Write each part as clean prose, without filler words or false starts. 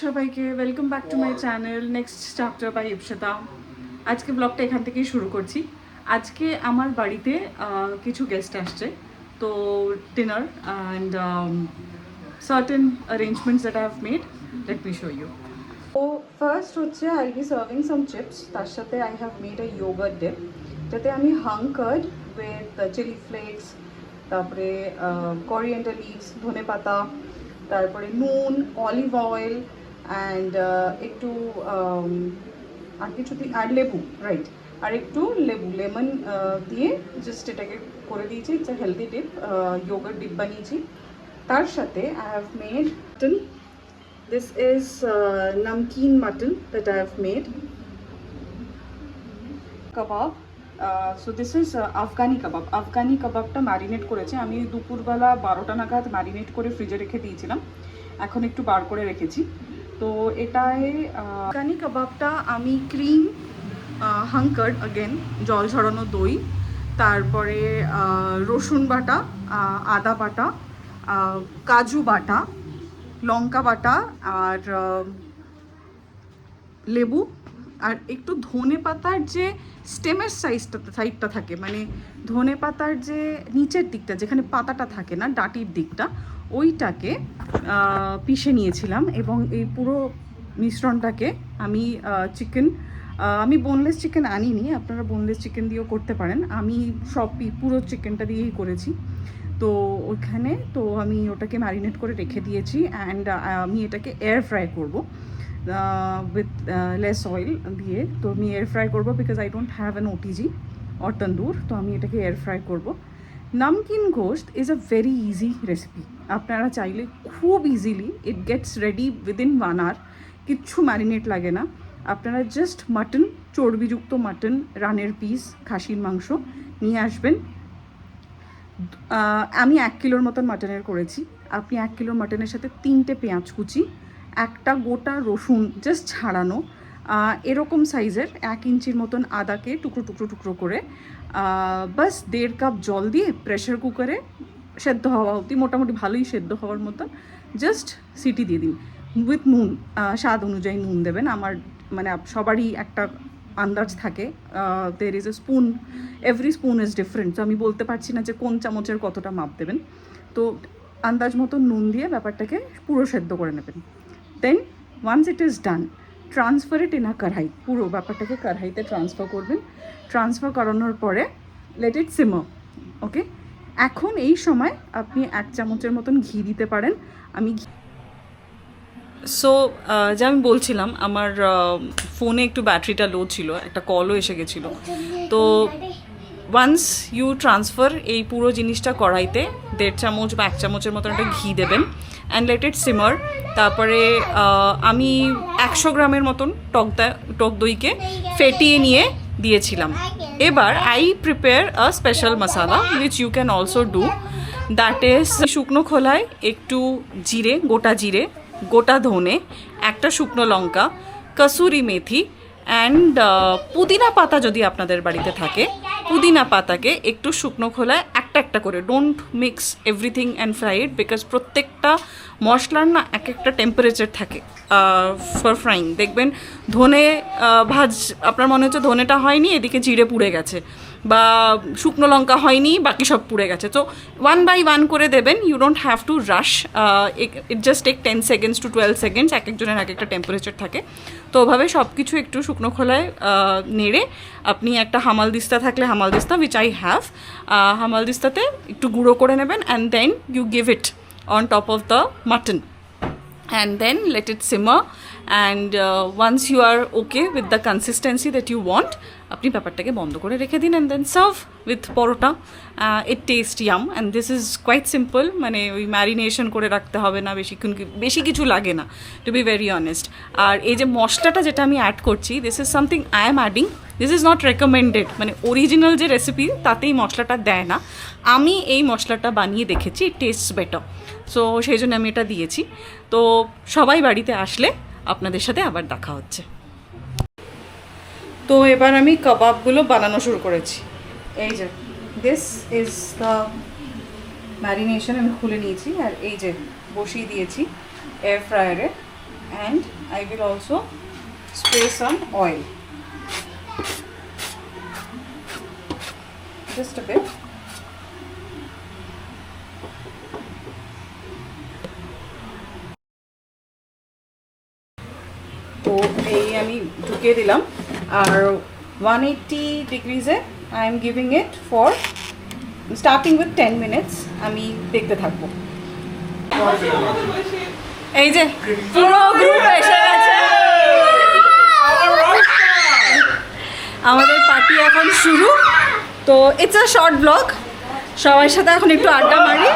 সবাইকে welcome back to my channel next chapter by Ipsita. আজকে ব্লগটা এখান থেকেই শুরু করছি। আজকে আমার বাড়িতে কিছু গেস্ট আসছে, তো dinner and certain arrangements that I have made, let me show you. তো ফার্স্ট হচ্ছে I be serving some chips, তার সাথে I have made a yogurt dip, যাতে আমি hung curd with chilli flakes, তারপরে করিয়েন্ডার লিভস, ধনে পাতা, তারপরে নুন, অলিভ অয়েল অ্যান্ড একটু আর কিছু আর লেবু, রাইট, আর একটু লেমন দিয়ে জাস্ট এটাকে করে দিয়েছি। It's a healthy dip, yogurt dip বানিয়েছি। তার সাথে I have made mutton. This is namkeen mutton that I have made. Kebab, so this is Afghani kebab. Afghani কাবাবটা ম্যারিনেট করেছি আমি দুপুরবেলা 12টা নাগাদ ম্যারিনেট করে ফ্রিজে রেখে দিয়েছিলাম, এখন একটু বার করে রেখেছি। তো এটায় আফগানি কাবাবটা আমি ক্রিম, হাঙ্কার্ড অ্যাগেন, জল ঝরানো দই, তারপরে রসুন বাটা, আদা বাটা, কাজু বাটা, লঙ্কা বাটা, আর লেবু, আর একটু ধনে পাতার যে স্টেমের সাইডটা থাকে, মানে ধনে পাতার যে নিচের দিকটা যেখানে পাতাটা থাকে না, ডাঁটির দিকটা, ওইটাকে পিষে নিয়েছিলাম। এবং এই পুরো মিশ্রণটাকে আমি আমি বোনলেস চিকেন আনিনি, আপনারা বোনলেস চিকেন দিয়েও করতে পারেন, আমি পুরো চিকেনটা দিয়েই করেছি। তো ওইখানে তো আমি ওটাকে ম্যারিনেট করে রেখে দিয়েছি অ্যান্ড আমি এটাকে এয়ার ফ্রাই করবো উইথ লেস অয়েল দিয়ে। তো আমি এয়ার ফ্রাই করবো because I don't have an OTG or tandoor, তো আমি এটাকে এয়ার ফ্রাই করবো। Namkeen gosht is a very easy recipe, আপনারা চাইলে খুব easily it gets ready within 1 hour, কিচ্ছু ম্যারিনেট লাগে না। আপনারা জাস্ট মাটন, চর্বিযুক্ত মাটন, রানের পিস, খাসির মাংস নিয়ে আসবেন। আমি 1 কিলোর মতন মাটনের করেছি। আপনি 1 কিলোর মাটনের সাথে 3টে পেঁয়াজ কুচি, একটা গোটা রসুন জাস্ট ছাড়ানো, এরকম সাইজের 1 ইঞ্চির মতন আদাকে টুকরো টুকরো টুকরো করে বাস 1.5 কাপ জল দিয়ে প্রেশার কুকারে সেদ্ধ হওয়া অবধি, মোটামুটি ভালোই সেদ্ধ হওয়ার মতন জাস্ট সিটি দিয়ে দিন। উইথ নুন, স্বাদ অনুযায়ী নুন দেবেন। আমার মানে সবারই একটা আন্দাজ থাকে, there is a spoon, every spoon is different, তো আমি বলতে পারছি না যে কোন চামচের কতটা মাপ দেবেন। তো আন্দাজ মতো নুন দিয়ে ব্যাপারটাকে পুরো সেদ্ধ করে নেবেন। Then once it is done, transfer it in a kadai, পুরো ব্যাপারটাকে কড়াইতে ট্রান্সফার করবেন। ট্রান্সফার করানোর পরে লেট ইট সিমার, ওকে। এখন এই সময় আপনি 1 চামচের মতন ঘি দিতে পারেন। আমি সো যে আমি বলছিলাম, আমার ফোনে একটু ব্যাটারিটা লো ছিল, একটা কলও এসে গেছিলো। তো ওয়ান্স ইউ ট্রান্সফার এই পুরো জিনিসটা কড়াইতে 1.5 চামচ বা 1 চামচের মতন একটা ঘি দেবেন অ্যান্ড লেট ইট সিমার। তারপরে আমি 100 গ্রামের মতন টক দইকে ফেটিয়ে নিয়ে দিয়েছিলাম। এবার I prepare a special masala which you can also do, that is শুকনো খোলায় একটু জিরে, গোটা জিরে, গোটা ধনে, একটা শুকনো লঙ্কা, কসুরি মেথি অ্যান্ড পুদিনা পাতা যদি আপনাদের বাড়িতে থাকে, পুদিনা পাতাকে একটু শুকনো খোলায় একটা একটা করে, don't mix everything and fry it, because প্রত্যেকটা মশলার না এক একটা টেম্পারেচার থাকে ফর ফ্রাইং। দেখবেন ধনে আপনার মনে হচ্ছে ধনেটা হয়নি, এদিকে জিরে পুড়ে গেছে, বা শুকনো লঙ্কা হয়নি, বাকি সব পুড়ে গেছে। তো 1 by 1 করে দেবেন, you don't have to rush, it just take 10 seconds to 12 seconds, এক একজনের এক একটা টেম্পারেচার থাকে। তো ওভাবে সব কিছু একটু শুকনো খোলায় নেড়ে আপনি একটা হামালদিস্তা থাকলে হামালদিস্তা, উইচ আই হ্যাভ, হামালদিস্তাতে একটু গুঁড়ো করে নেবেন and then you give it on top of the mutton and then let it simmer, and once you are okay with the consistency that you want, আপনি ব্যাপারটাকে বন্ধ করে রেখে দিন and then serve with paratha. it tastes yum and this is quite simple, মানে ওই marination করে রাখতে হবে না, বেশি কিছু লাগে না, to be very honest। আর এই যে মশলাটা যেটা আমি অ্যাড করছি, this is something I am adding, this is not recommended, মানে অরিজিনাল যে রেসিপি তাতেই মশলাটা দেয় না, আমি এই মশলাটা বানিয়ে দেখেছি, it tastes better, সো সেই জন্য আমি এটা দিয়েছি। তো সবাই বাড়িতে আসলে আপনাদের সাথে আবার দেখা হচ্ছে। তো এবার আমি কাবাবগুলো বানানো শুরু করেছি। এই যে দিস ইজ দ্য ম্যারিনেশন, আমি খুলে নিয়েছি আর এই যে বসিয়ে দিয়েছি air ফ্রায়ারে। and I will also spray some oil, just a bit. তো এই আমি ঢুকিয়ে দিলাম আর 180 ডিগ্রিজে I am giving it for starting with 10 minutes আমি দেখতে থাকবো। এই যে পুরো গ্রুপ এসে গেছে, আমাদের পার্টি এখন শুরু। তো ইটস আ শর্ট ব্লগ, সবার সাথে এখন একটু আড্ডা মারি।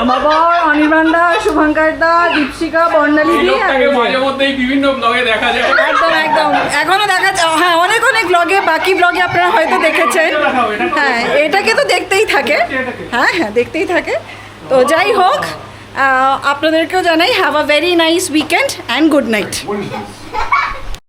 আমার বর অনির্বাণ দা, শুভঙ্কর দা, দীপশিকা, বর্ণালী দি, মাঝে মধ্যেই বিভিন্ন ব্লগে দেখা যায়। একদম একদম এখনো দেখা যায়। হ্যাঁ, অনেক অনেক ব্লগে, বাকি ব্লগে আপনারা হয়তো দেখেছেন। হ্যাঁ, এটাকে তো দেখতেই থাকে। হ্যাঁ হ্যাঁ, দেখতেই থাকে। তো যাই হোক, আপনাদেরকেও জানাই have a very nice weekend and good night.